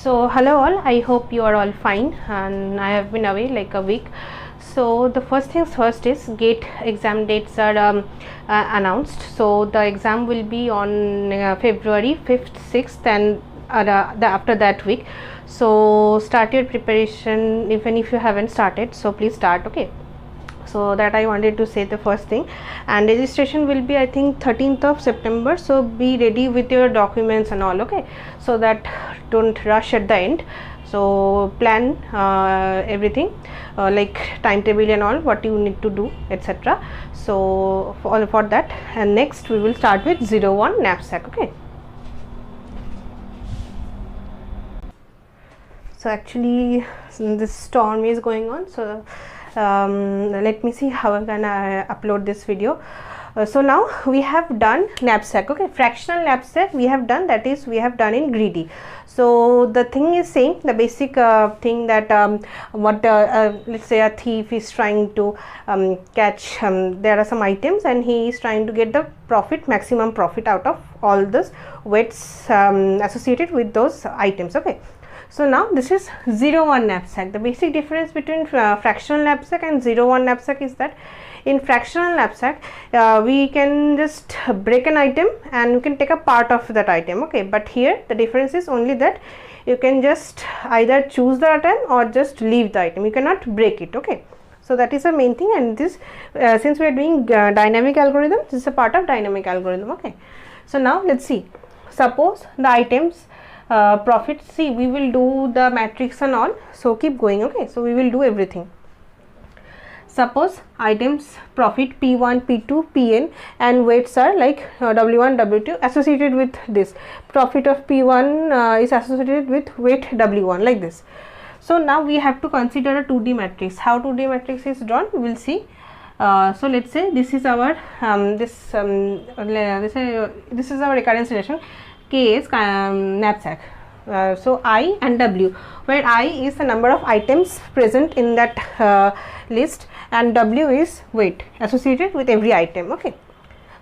So hello all, I hope you are all fine, and I have been away like a week. So the first things first is GATE exam dates are announced. So the exam will be on February 5th, 6th and after that week. So start your preparation even if you haven't started, so please start. Okay, so that I wanted to say the first thing. And registration will be I think 13th of September, so be ready with your documents and all. Okay, so that don't rush at the end. So plan everything like timetable and all, what you need to do, etc. So for that, and next we will start with 01 knapsack. Okay, so actually this storm is going on, so let me see how I can upload this video. So now we have done knapsack. Okay, fractional knapsack we have done, that is we have done in greedy. So the thing is same, the basic thing that let's say a thief is trying to catch, there are some items and he is trying to get the profit, maximum profit out of all this weights associated with those items. Okay, so now this is 01 knapsack. The basic difference between fractional knapsack and 01 knapsack is that in fractional knapsack we can just break an item and we can take a part of that item. Okay, but here the difference is only that you can just either choose the item or just leave the item, you cannot break it. Okay, so that is the main thing. And this since we are doing dynamic algorithm, this is a part of dynamic algorithm. Okay, so now let's see. Suppose the items profit, see we will do the matrix and all, so keep going. Okay, so we will do everything. Suppose items profit P1, P2, Pn and weights are like W1, W2 associated with this. Profit of P1 is associated with weight W1, like this. So now we have to consider a 2D matrix. How 2D matrix is drawn, we will see. So let's say this is our this is our recurrence relation. K is knapsack. So I and W, where I is the number of items present in that list and W is weight associated with every item. Okay,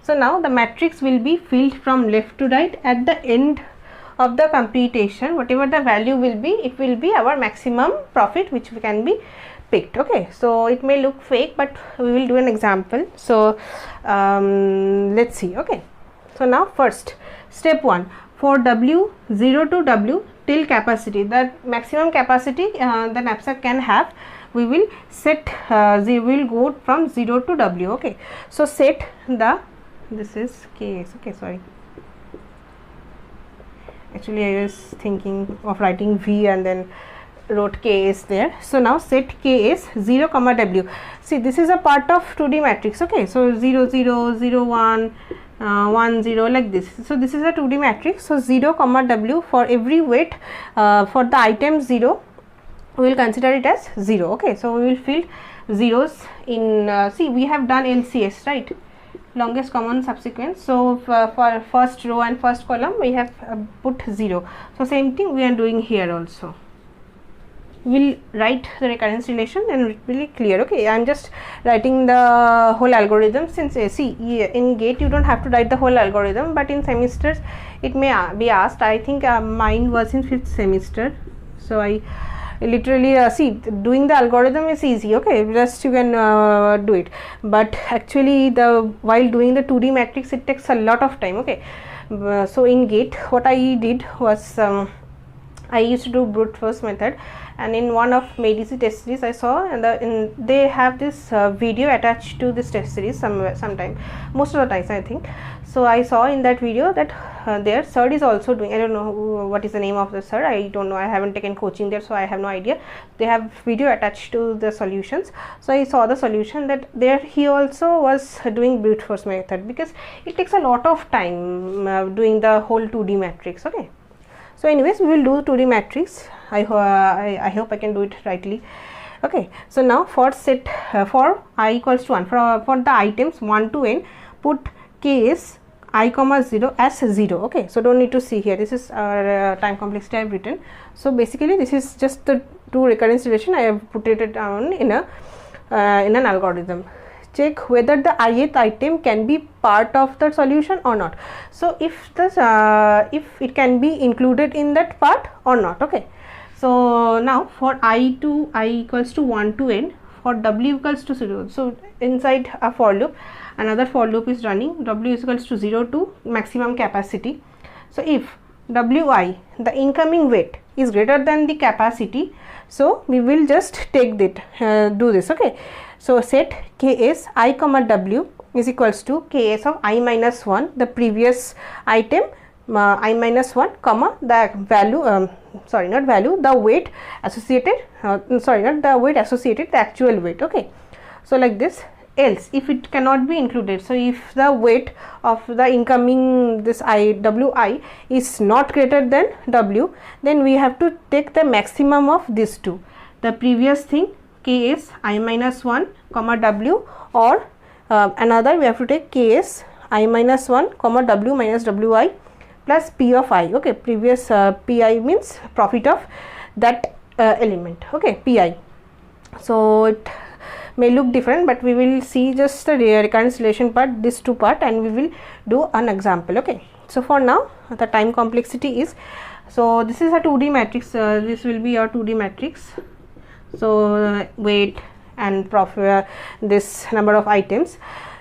so now the matrix will be filled from left to right. At the end of the computation, whatever the value will be, it will be our maximum profit which can be picked. Okay, so it may look fake, but we will do an example. So let's see. Okay, so now first step 1, for W 0 to W till capacity, the maximum capacity the knapsack can have, we will set we will go from 0 to W. Okay, so set the, this is Ks. Okay, sorry, actually I was thinking of writing V and then wrote Ks there. So now set Ks 0 comma W. See, this is a part of 2D matrix. Okay, so 0 0 0 1 1 0 like this. So this is a 2D matrix. So 0 comma W for every weight for the item 0, we will consider it as 0. Okay, so we will fill zeros in see we have done LCS, right, longest common subsequence. So for first row and first column we have put 0. So same thing we are doing here also. We'll write the recurrence relation and it will be clear. Okay, I am just writing the whole algorithm, since see in GATE you don't have to write the whole algorithm, but in semesters it may be asked. I think mine was in 5th semester, so I literally see doing the algorithm is easy. Okay, just you can do it, but actually while doing the 2D matrix it takes a lot of time. Okay, so in GATE what I did was I used to do brute force method, and in one of MEDICI test series I saw, and they have this video attached to this test series sometime, most of the times I think. So I saw in that video that their sir is also doing, I don't know what is the name of the sir, I don't know, I haven't taken coaching there, so I have no idea. They have video attached to the solutions. So I saw the solution that there he also was doing brute force method, because it takes a lot of time doing the whole 2D matrix. Okay, so anyways we will do 2D matrix. I hope I can do it rightly. Okay, so now for set for I equals to 1, for the items 1 to n, put Ks I comma 0 as 0. Okay, so don't need to see here, this is our time complexity I have written. So basically this is just the two recurrence relation, I have put it down in a in an algorithm. check whether the ith item can be part of the solution or not. So if this if it can be included in that part or not. Okay, so now for I to I equals to 1 to n, for w equals to 0, so inside a for loop another for loop is running, w is equals to 0 to maximum capacity. So if wi, the incoming weight, is greater than the capacity, so we will just take that do this. Okay, so set ks I comma w is equals to ks of I minus 1, the previous item, I minus 1 comma the value sorry, not value, the weight associated, sorry, not the weight associated, the actual weight. Okay, so like this. Else if it cannot be included, so if the weight of the incoming this wi is not greater than w, then we have to take the maximum of these two, the previous thing ks I minus 1 comma w, or another we have to take ks I minus 1 comma w minus wi plus p of I. Okay, previous pi means profit of that element. Okay, pi. So it may look different, but we will see just the reconciliation part, this two part, and we will do an example. Okay, so for now the time complexity is, so this is a 2D matrix, this will be our 2D matrix. So weight and profit, this number of items,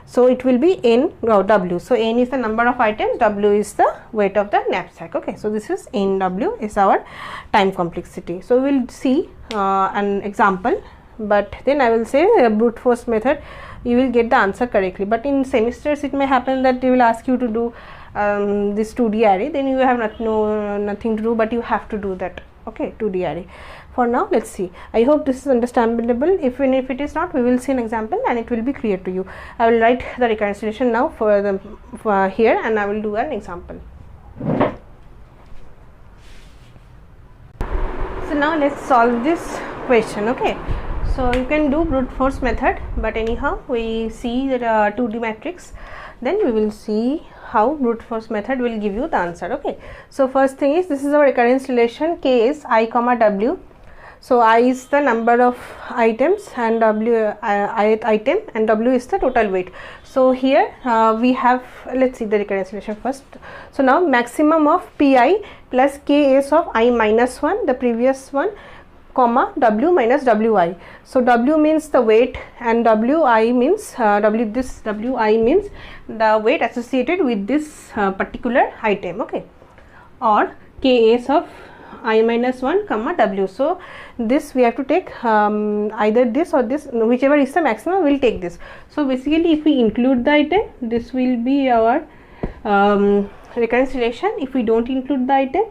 so it will be n w. So n is the number of items, w is the weight of the knapsack. Okay, so this is n w is our time complexity. So we will see an example, but then I will say brute force method, you will get the answer correctly. But in semesters it may happen that they will ask you to do this 2D array, then you have nothing to do, but you have to do that. Okay, 2D array. For now, let's see. I hope this is understandable. If it is not, we will see an example and it will be clear to you. I will write the reconciliation now for here, and I will do an example. So now let's solve this question. Okay, so you can do brute force method, but anyhow we see that 2D matrix, then we will see how brute force method will give you the answer. Okay, so first thing is, this is our recurrence relation, k is I comma w. So I is the number of items and w ith item, and w is the total weight. So here we have, let's see the recurrence relation first. So now maximum of pi plus ks of I minus 1, the previous one, comma w minus wi. So w means the weight and wi means wi means the weight associated with this particular item. Okay, or ks of I minus 1 comma w. So this we have to take either this or this, whichever is the maximum, we will take this. So basically if we include the item, this will be our recurrence relation. If we don't include the item,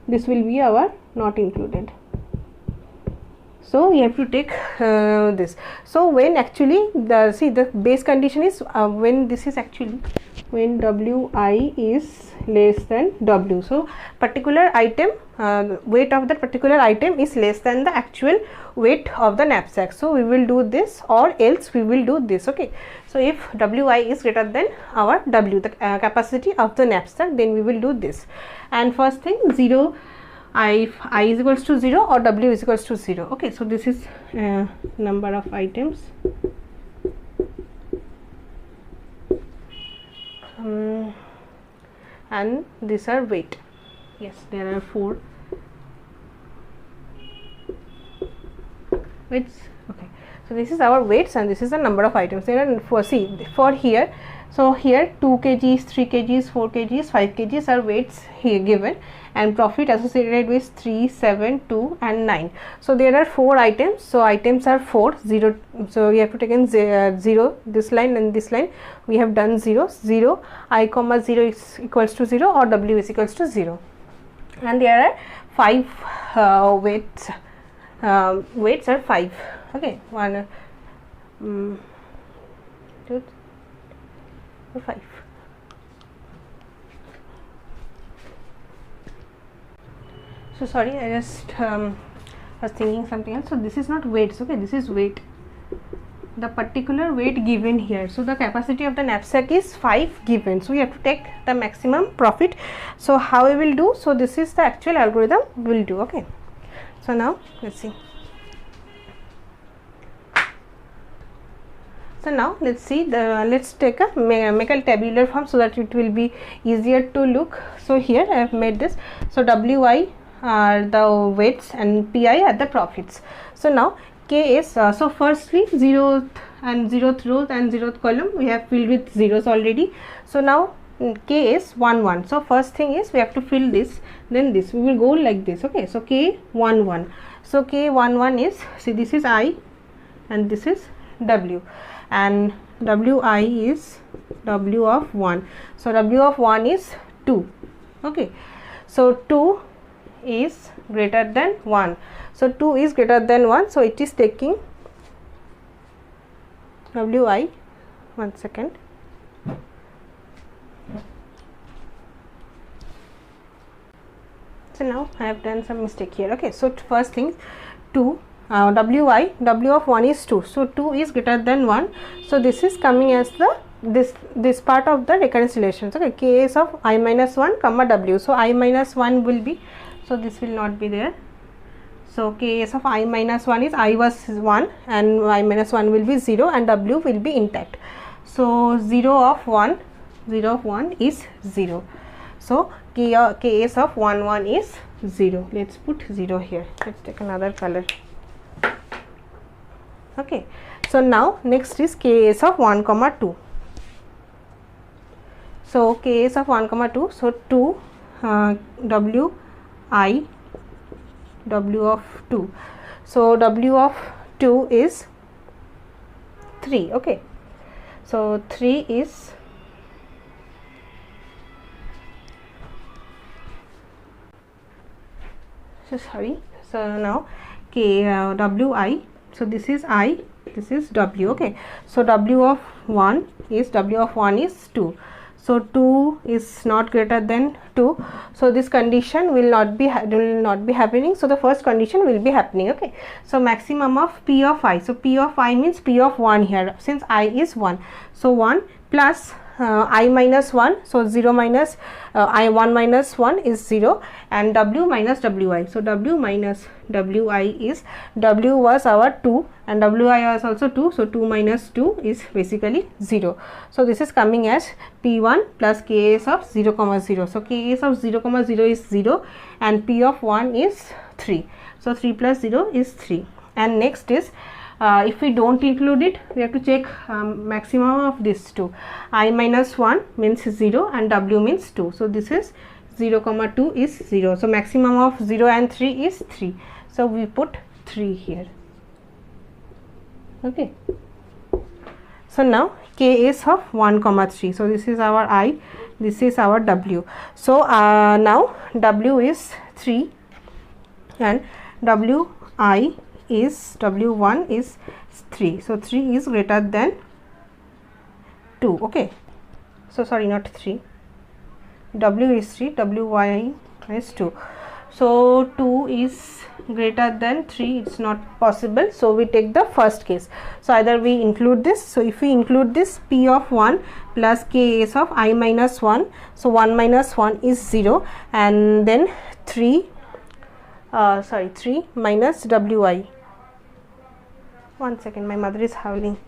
this will be our not included. So you have to take this. So when actually the base condition is when this is actually when wi is less than w. So particular item weight of that particular item is less than the actual weight of the knapsack. So we will do this, or else we will do this. Okay, so if wi is greater than our w, the capacity of the knapsack, then we will do this. And first thing, 0, if I is equals to 0 or w is equals to 0. Okay, so this is number of items, and these are weight. Yes, there are 4 weights. Okay, so this is our weights and this is the number of items. There are 4. See, for here, so here 2 kgs, 3 kgs, 4 kgs, 5 kgs are weights here given, and profit associated with 3, 7, 2 and 9. So there are 4 items. So items are 4, 0. So we have to take in 0, this line and this line. We have done 0, 0, I comma 0 is equals to 0 or w is equals to 0. And there are 5 weights. Weights are 5. Okay, 1, 2, 5. So sorry, I just was thinking something else. So this is not weights. Okay, this is weight, the particular weight given here. So the capacity of the knapsack is 5 given, so we have to take the maximum profit. So how we will do? So this is the actual algorithm we will do. Okay, so now let's see. So now let's see let's take a make a tabular form so that it will be easier to look. So here I have made this. So Wi are the weights and Pi are the profits. So now K is so firstly 0th and 0th row and 0th column we have filled with zeros already. So now K is 1 1. So first thing is we have to fill this, then this, we will go like this. Okay, so K 1 1. So K 1 1 is, see, this is I and this is W, and Wi is W of 1. So W of 1 is 2. Okay, so 2 is greater than 1. So 2 is greater than 1, so it is taking Wi, 1 second. So now I have done some mistake here. Okay, so first thing 2 Wi, W of 1 is 2, so 2 is greater than 1. So this is coming as the this part of the reconciliations. Okay, K is of I minus 1 comma W. So I minus 1 will be, so this will not be there. So K is of I minus 1 is I was 1 and I minus 1 will be 0 and W will be intact. So 0 of 1 is 0. So K is of 1 1 is 0. Let's put 0 here. Let's take another color. Okay, so now next is K is of 1 comma 2. So K is of 1 comma 2. So 2 Wi W of 2. So W of 2 is 3. Okay, so 3 is so now K Wi, so this is I, this is W. Okay, so W of 1 is 2. So 2 is not greater than 2, so this condition will not be happening. So the first condition will be happening. Okay, so maximum of P of I. So P of I means P of 1 here, since I is 1. So 1 plus I minus 1, so 0 minus I 1 minus 1 is 0, and W minus Wi. So W minus Wi is, W was our 2 and Wi was also 2, so 2 minus 2 is basically 0. So this is coming as P1 plus Ks of 0 comma 0. So Ks of 0 comma 0 is 0 and P of 1 is 3. So 3 plus 0 is 3. And next is if we don't include it, we have to check maximum of these two. I minus 1 means 0 and W means 2. So this is 0 comma 2 is 0. So maximum of 0 and 3 is 3. So we put 3 here. Okay. So now K is of 1 comma 3. So this is our I, this is our W. So now W is 3 and Wi is W1 is 3. So 3 is greater than 2. Okay, so sorry, not 3, W is 3, Wi is 2. So 2 is greater than 3, it's not possible. So we take the first case. So either we include this. So if we include this, P of 1 plus K is of I minus 1. So 1 minus 1 is 0, and then 3 minus Wi. 1 second, my mother is howling.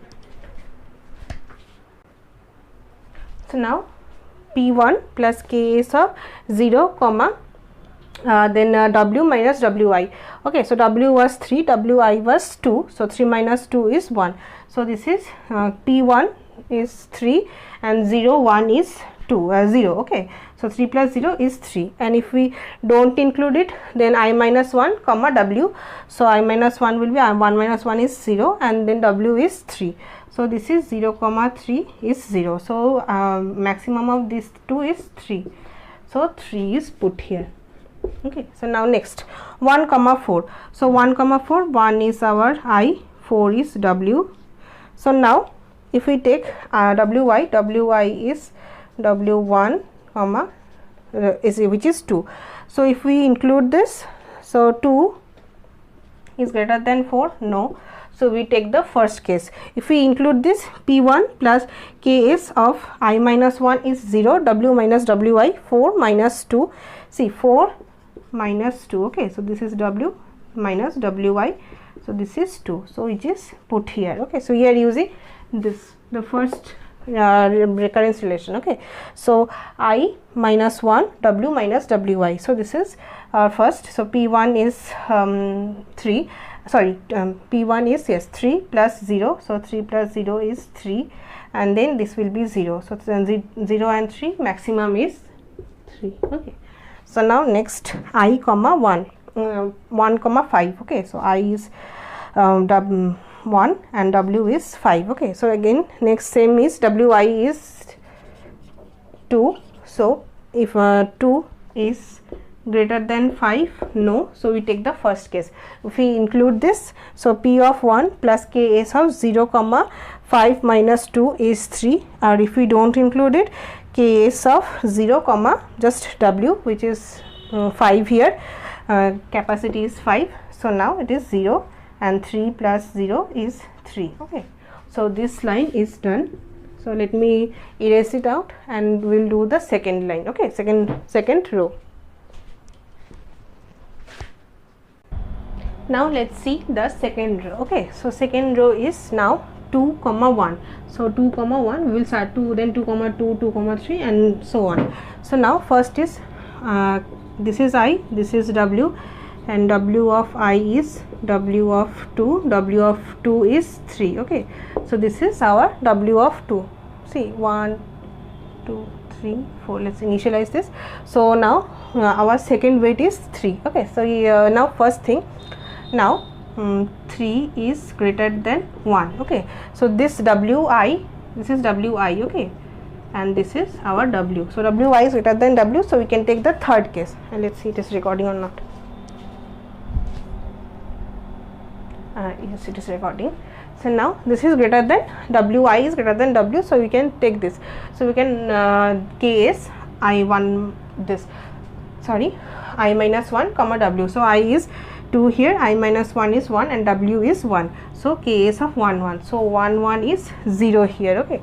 So now P1 plus K is of 0 comma then W minus Wi. Okay, so W was 3, Wi was 2, so 3 minus 2 is 1. So this is P1 is 3 and 0 1 is 0. Okay, so 3 plus 0 is 3, and if we don't include it, then I minus 1 comma W. So I minus 1 will be 1 minus 1 is 0, and then W is 3. So this is 0 comma 3 is 0. So maximum of these two is 3. So 3 is put here. Okay, so now next 1 comma 4. So 1 comma 4, 1 is our I, 4 is W. So now if we take Wi is W1 comma which is 2. So if we include this, so 2 is greater than 4, no. So we take the first case. If we include this, P1 plus Ks of I minus 1 is 0, W minus Wi, 4 minus 2. See, 4 minus 2. Okay, so this is W minus Wi so this is 2, so which is put here. Okay, so we are using this, the first recurrence relation. Okay, so I minus 1 w minus wi, so this is our first. So p1 is 3, sorry, p1 is, yes, 3 plus 0, so 3 plus 0 is 3, and then this will be 0, so 0 and 3, maximum is 3. Okay, so now next I comma 1, 1 comma 5. Okay, so I is 1 and w is 5. Okay, so again next same is wi is 2, so if 2 is greater than 5, no, so we take the first case. If we include this, so p of 1 plus k is of 0 comma 5 minus 2 is 3, or if we don't include it, k is of 0 comma just w, which is 5 here, capacity is 5, so now it is 0, and 3 plus 0 is 3. Okay, so this line is done. So let me erase it out and we'll do the second line. Okay, second row. Now let's see the second row. Okay, so second row is now 2 comma 1. So 2 comma 1, we will start 2, then 2 comma 2, 2 comma 3, and so on. So now first is this is I, this is w, and w of I is w of 2, w of 2 is 3. Okay, so this is our w of 2. See, 1 2 3 4, let's initialize this. So now our second weight is 3. Okay, so now first thing, now 3 is greater than 1. Okay, so this wi, this is wi. Okay, and this is our w, so wi is greater than w, so we can take the third case, and let's see it is recording or not. Yes, it is recording. So now this is greater than wi is greater than w, so we can take this. So we can k is I1, this, sorry, I minus 1 comma w. So I is 2 here, I minus 1 is 1, and w is 1. So k is of 1 1. So 1 1 is 0 here. Okay,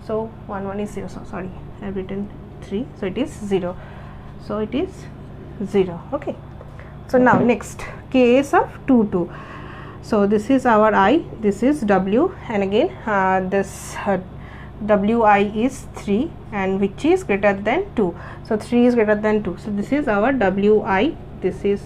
so 1 1 is 0. So sorry, I have written 3. So it is 0. So it is 0. Okay. So now next k is of 2 2. So this is our I, this is w, and again this wi is 3, and which is greater than 2. So 3 is greater than 2. So this is our wi, this is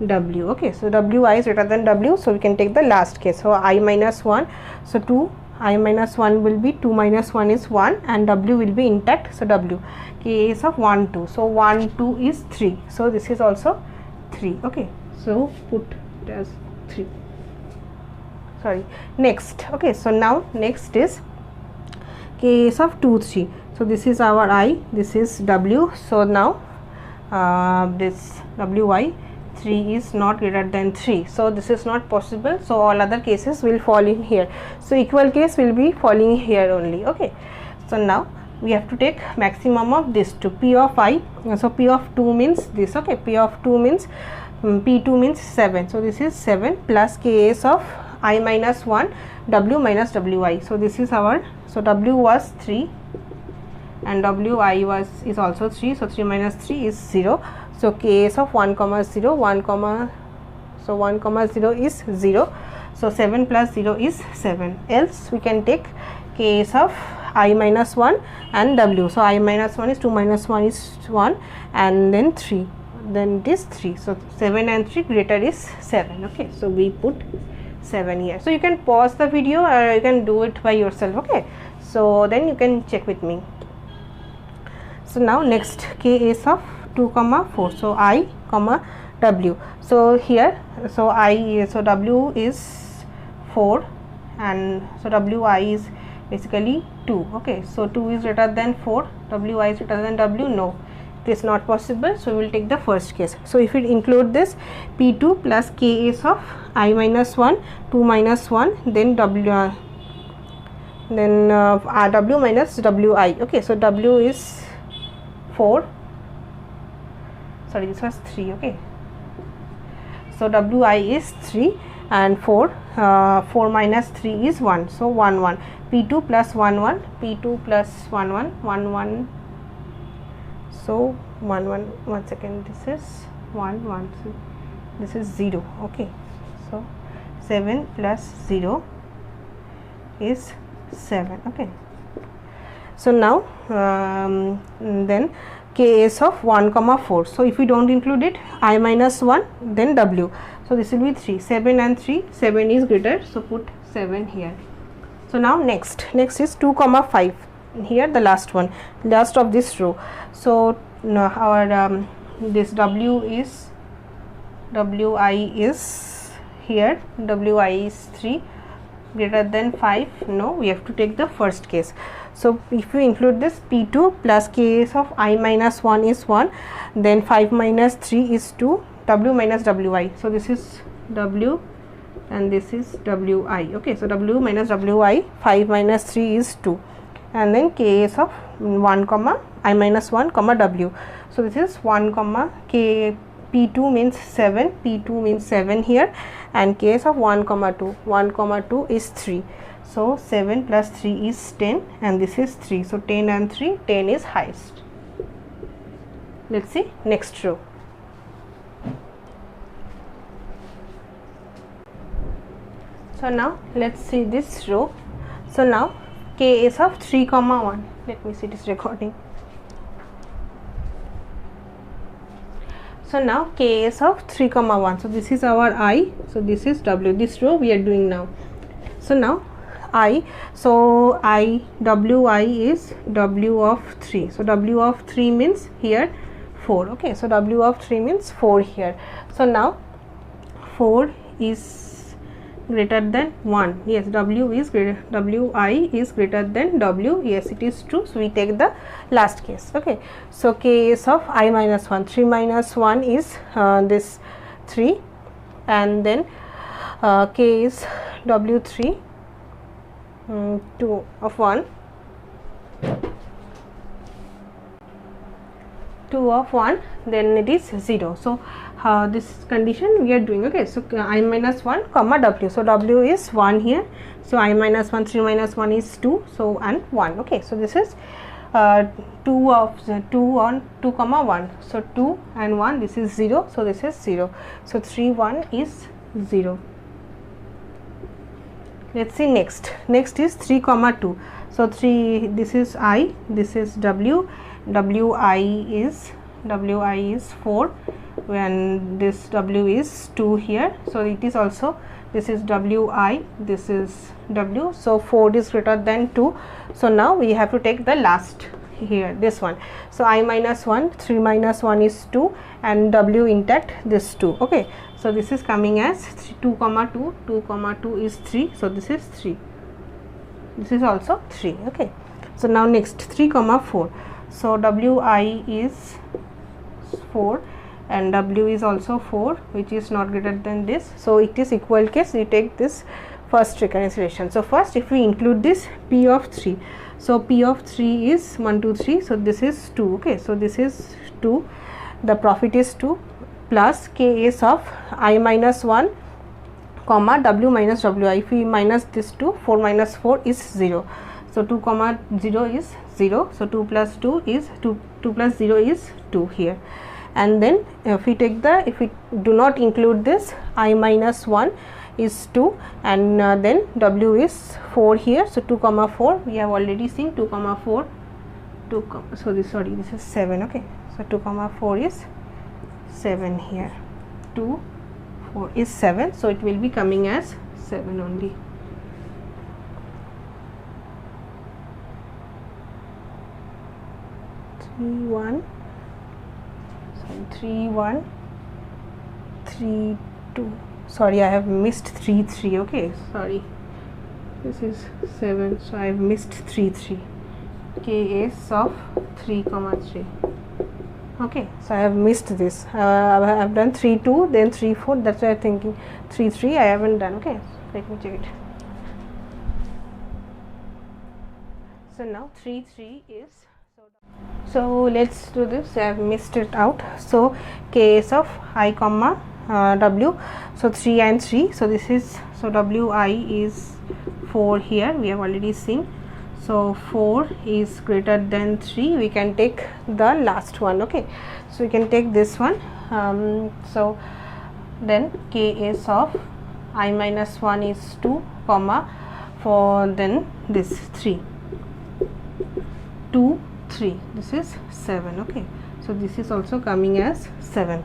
w. Okay, so wi is greater than w, so we can take the last case. So I minus 1, so 2, I minus 1 will be 2 minus 1 is 1, and w will be intact. So w, k is of 1 2. So 1 2 is 3. So this is also 3. Okay, so put it as 3. Sorry, next. Okay, so now next is k is of 2 3. So this is our I, this is w. So now this wi 3 is not greater than 3, so this is not possible, so all other cases will fall in here. So equal case will be falling here only. Okay, so now we have to take maximum of this to p of I. So p of 2 means this. Okay, p of 2 means p2 means 7. So this is 7 plus k is of I minus 1 w minus wi. So this is our, so w was 3 and wi was is also 3. So 3 minus 3 is 0. So k is of 1 comma 0, 1 comma, so 1 comma 0 is 0. So 7 plus 0 is 7. Else we can take k is of I minus 1 and w. So I minus 1 is 2 minus 1 is 1, and then 3, then it is 3. So 7 and 3 greater is 7. Okay, so we put 7 here. So you can pause the video or you can do it by yourself. Okay, so then you can check with me. So now next k is of 2 comma 4. So I comma w. So here, so I, so w is 4, and so wi is basically 2. Okay, so 2 is greater than 4, wi is greater than w. No, it is not possible, so we will take the first case. So if we include this, p2 plus k is of I minus 1, 2 minus 1, then w minus wi. Okay, so w is 4, sorry, this was 3. Okay, so wi is 3 and 4, 4 minus 3 is 1, so 1 1, p2 plus 1 1, p2 plus 1 1, 1 1, so 1 1, 1 second, this is 1 1, so this is 0. Okay, so 7 plus 0 is 7. Okay, so now then Ks of 1 comma 4. So if we don't include it, I minus 1, then W. So this will be 3. 7 and 3, 7 is greater, so put 7 here. So now next is 2 comma 5. Here the last one, last of this row. So now our this Wi is here, Wi is 3, greater than 5. No, we have to take the first case. So if we include this, P2 plus Ks of I minus 1 is 1, then 5 minus 3 is 2, W minus Wi. So this is W and this is Wi. Okay, so W minus Wi, 5 minus 3 is 2, and then Ks of 1 comma I minus 1 comma W. So this is 1 comma K, P2 means 7, P2 means 7 here, and Ks of 1 comma 2, 1 comma 2 is 3. So 7 plus 3 is 10, and this is 3. So 10 and 3, 10 is highest. Let's see next row. So now let's see this row. So now K is of 3 comma 1. Let me see this recording. So now K is of 3 comma 1. So this is our I. So this is W. This row we are doing now. So now I. So Wi is W of 3. So W of 3 means here 4. Okay. So W of 3 means 4 here. So now 4 is greater than 1. Yes, W is greater, Wi is greater than W. Yes, it is true. So we take the last case. Okay, so K is of I minus 1. 3 minus 1 is this 3, and then K is W3, 2 of 1, 2 of 1, then it is 0. So this condition we are doing. Okay, so I minus 1 comma W. So W is 1 here. So I minus 1, 3 minus 1 is 2. So and 1. Okay, so this is 2 of 2 on 2 comma 1. So 2 and 1, this is 0. So this is 0. So 3 1 is 0. Let's see next. Next is 3 comma 2. So 3, this is I, this is W. Wi is 4, when this W is 2 here. So it is also, this is Wi, this is W. So 4 is greater than 2. So now we have to take the last here, this one. So I minus 1, 3 minus 1 is 2, and W intact, this 2. Okay, so this is coming as 2 comma 2, 2 comma 2 is 3. So this is 3. This is also 3. Okay, so now next 3 comma 4. So Wi is 4 and W is also 4, which is not greater than this. So it is equal case. We take this first reconciliation. So first, if we include this P of 3, so P of 3 is 1 2 3. So this is 2. Okay, so this is 2. The profit is 2 plus K is of I minus 1 comma W minus Wi. If we minus this 2, 4 minus 4 is 0. So 2 comma 0 is 0. So 2 plus 2 is 2 plus 0 is 2 here. And then if we take the, if we do not include this, I minus 1 is 2, and then W is 4 here. So 2 comma 4, we have already seen 2 comma 4, 2 comma, so this, sorry, this is 7. Okay, so 2 comma 4 is 7 here, 2 4 is 7. So it will be coming as 7 only. Three one 3 2. Sorry, I have missed 3 3. Okay, sorry, this is 7. So I have missed 3 3. K is of 3 comma 3. Okay, so I have missed this. I have done 3 2, then 3 4. That's why I'm thinking 3 3. I haven't done. Okay, let me check it. So now 3 3 is. So let's do this. I have missed it out. So K is of I comma W. So 3 and 3. So this is, so Wi is 4 here. We have already seen. So 4 is greater than 3. We can take the last one. Okay, so we can take this one. So then K is of I minus 1 is 2 comma, for then this 3, 2 3, this is 7. Okay, so this is also coming as 7.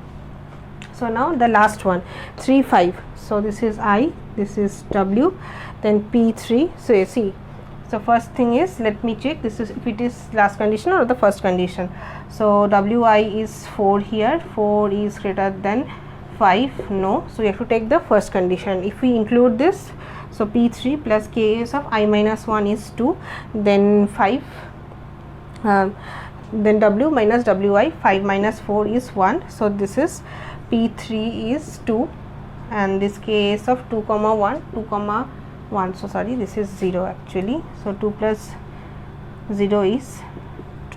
So now the last one, 3 5, so this is I, this is W, then P3. So you see, so first thing is, let me check this is if it is last condition or the first condition. So Wi is 4 here, 4 is greater than 5, no, so we have to take the first condition. If we include this, so P3 plus Kas of I minus 1 is 2, then 5, then W minus Wi, 5 minus 4 is 1, so this is P3 is 2, and this Kas of 2 comma 1, 2 comma 1, so sorry, this is 0 actually, so 2 plus 0 is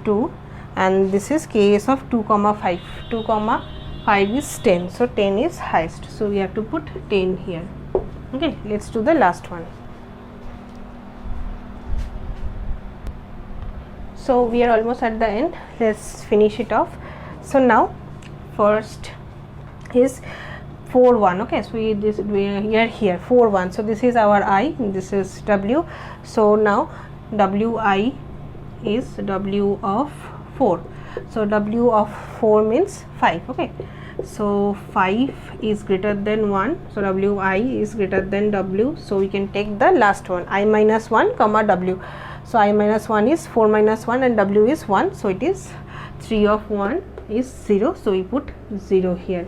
2, and this is Kas of 2 comma 5, 2 comma 5 is 10, so 10 is highest, so we have to put 10 here. Okay, let's do the last one. So we are almost at the end, let's finish it off. So now first is 4 1. Okay, so we are here 4 1, so this is our I, this is W. So now Wi is W of 4, so W of 4 means 5. Okay, so 5 is greater than 1, so Wi is greater than W, so we can take the last one, I minus 1 comma W. So I minus 1 is 4 minus 1 and W is 1, so it is 3 of 1 is 0, so we put 0 here.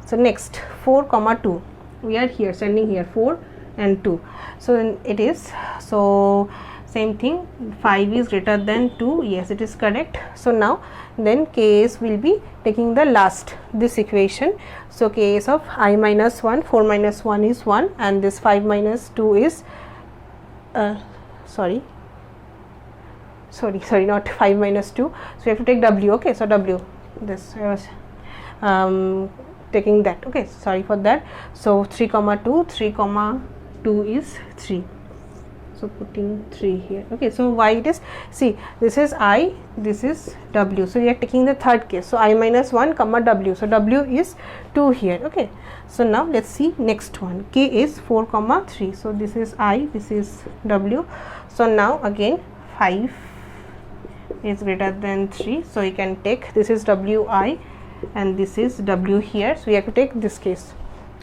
So next 4 comma 2, we are here sending here 4 and 2, so then it is, so same thing, 5 is greater than 2, yes it is correct. So now then Kas will be taking the last this equation, so Kas of I minus 1, 4 minus 1 is 1, and this 5 minus 2 is sorry not 5 minus 2, so we have to take W. Okay, so W, this was taking that, okay, sorry for that. So 3 comma 2, 3 comma 2 is 3, so putting 3 here. Okay, so why it is, see this is I, this is W, so we are taking the third case, so I minus 1 comma W, so W is 2 here. Okay, so now let's see next one, K is 4 comma 3, so this is I, this is W. So now again 5 is greater than 3, so you can take, this is Wi and this is W here, so we have to take this case.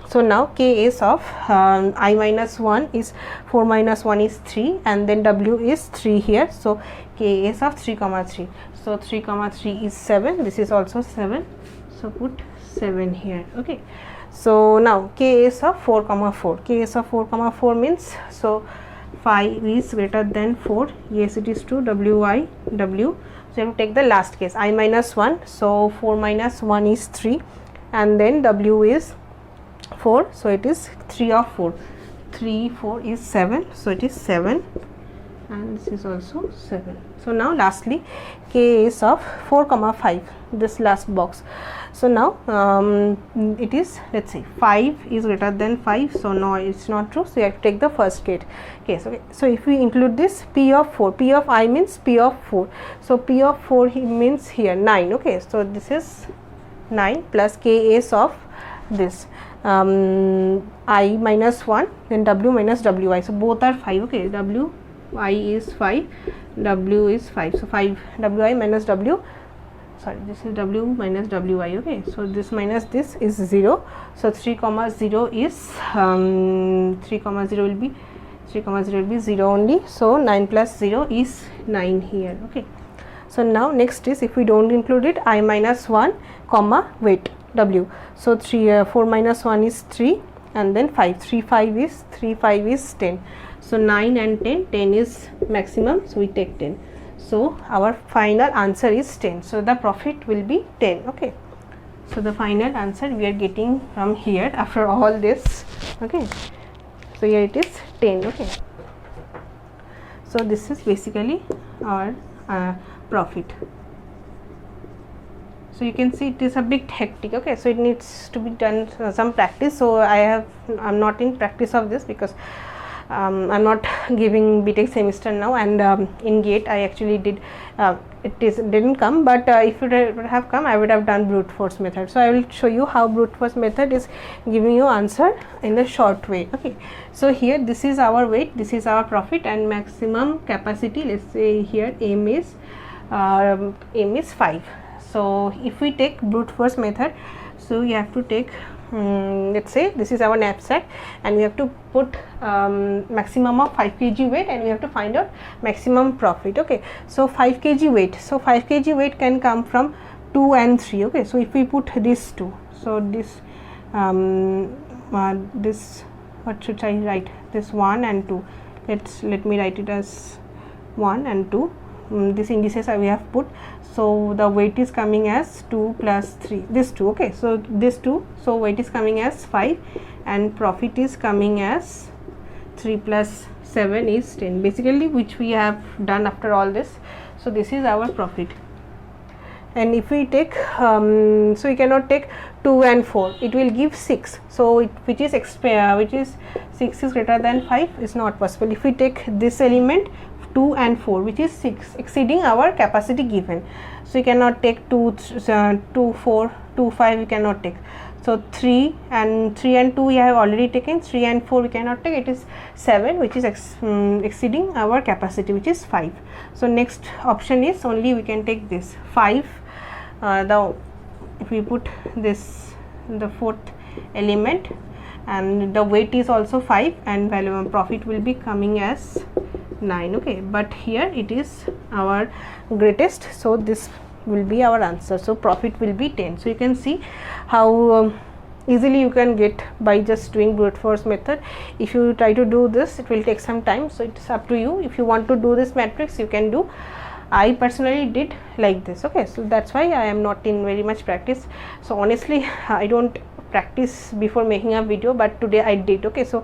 So now Kas of I minus 1 is 4 minus 1 is 3, and then W is 3 here, so Kas of 3 comma 3, so 3 comma 3 is 7, this is also 7, so put 7 here. Okay, so now Kas of 4 comma 4, Kas of 4 comma 4 means, so 5 is greater than 4, yes it is true, Wi W, so you have to take the last case, I minus 1, so 4 minus 1 is 3, and then W is 4, so it is 3 of 4, 3 4 is 7, so it is 7, and this is also 7. So now lastly Kas of 4 comma 5, this last box. So now it is, let's say 5 is greater than 5, so no, it's not true, so you have to take the first case. Okay, so if we include this P of 4, P of I means P of 4, so P of 4 means here 9. Okay, so this is 9 plus Kas of this I minus 1, then W minus Wi, so both are 5. Okay, Wi is 5, W is 5, so 5 Wi minus W, sorry, this is W minus Wi. Okay, so this minus this is 0, so 3 comma 0 is 3 comma 0 will be 0 only, so 9 plus 0 is 9 here. Okay, so now next is, if we don't include it, I minus 1 comma wait W, so 4 minus 1 is 3, and then 5, 3 5 is 10, so 9 and 10 is maximum, so we take 10, so our final answer is 10, so the profit will be 10. Okay, so the final answer we are getting from here after all this. Okay, so here it is 10. Okay, so this is basically our profit. So you can see it is a bit hectic. Okay, so it needs to be done some practice, so I'm not in practice of this because I'm not giving BTech semester now, and in GATE I actually did, didn't come, but if it would have come, I would have done brute force method. So I will show you how brute force method is giving you answer in a short way. Okay, so here this is our weight, this is our profit and maximum capacity. Let's say here M is 5. So if we take brute force method, so you have to take let's say this is our knapsack, and we have to put maximum of 5 kg weight, and we have to find out maximum profit. Okay, so 5 kg weight, so 5 kg weight can come from 2 and 3. Okay, so if we put this 2, so this this, what should I write, this 1 and 2, let me write it as 1 and 2. This indices we have put, so the weight is coming as 2 plus 3, this 2. Okay, so this 2, so weight is coming as 5 and profit is coming as 3 plus 7 is 10, basically, which we have done after all this. So this is our profit. And if we take so we cannot take 2 and 4, it will give 6, so which is 6 is greater than 5 is not possible. If we take this element 2 and 4, which is 6, exceeding our capacity given, so you cannot take 2, 4, 2, 5 we cannot take. So 3 and 2 we have already taken, 3 and 4 we cannot take, it is 7, which is exceeding our capacity, which is 5. So next option is only we can take this 5. If we put this, the fourth element, and the weight is also 5, and value profit will be coming as 9. Okay, but here it is our greatest, so this will be our answer. So profit will be 10. So you can see how easily you can get by just doing brute force method. If you try to do this, it will take some time, so it's up to you. If you want to do this matrix, you can do. I personally did like this. Okay, so that's why I am not in very much practice. So honestly, I don't practice before making a video, but today I did. Okay, so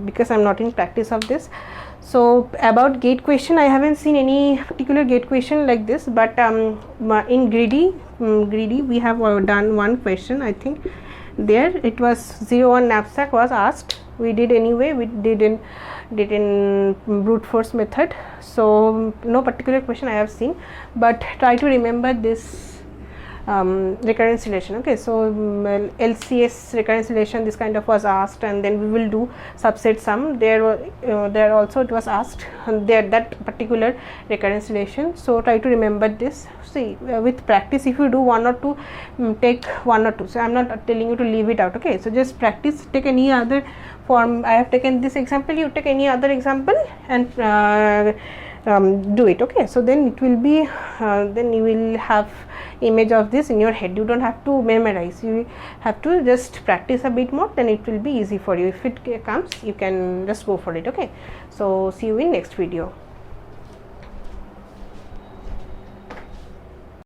because I'm not in practice of this. So about GATE question, I haven't seen any particular GATE question like this, but in greedy we have done one question. I think there it was 01 knapsack was asked. We did anyway, we did in brute force method. So no particular question I have seen, but try to remember this recurrence relation. Okay, so LCS recurrence relation, this kind of was asked, and then we will do subset sum. There also it was asked there, that particular recurrence relation. So try to remember this. See, with practice, if you do 1 or 2, take 1 or 2. So I am not telling you to leave it out. Okay, so just practice, take any other form. I have taken this example, you take any other example and do it. Okay, so then it will be then you will have image of this in your head. You don't have to memorize, you have to just practice a bit more, then it will be easy for you. If it comes, you can just go for it. Okay, so see you in next video.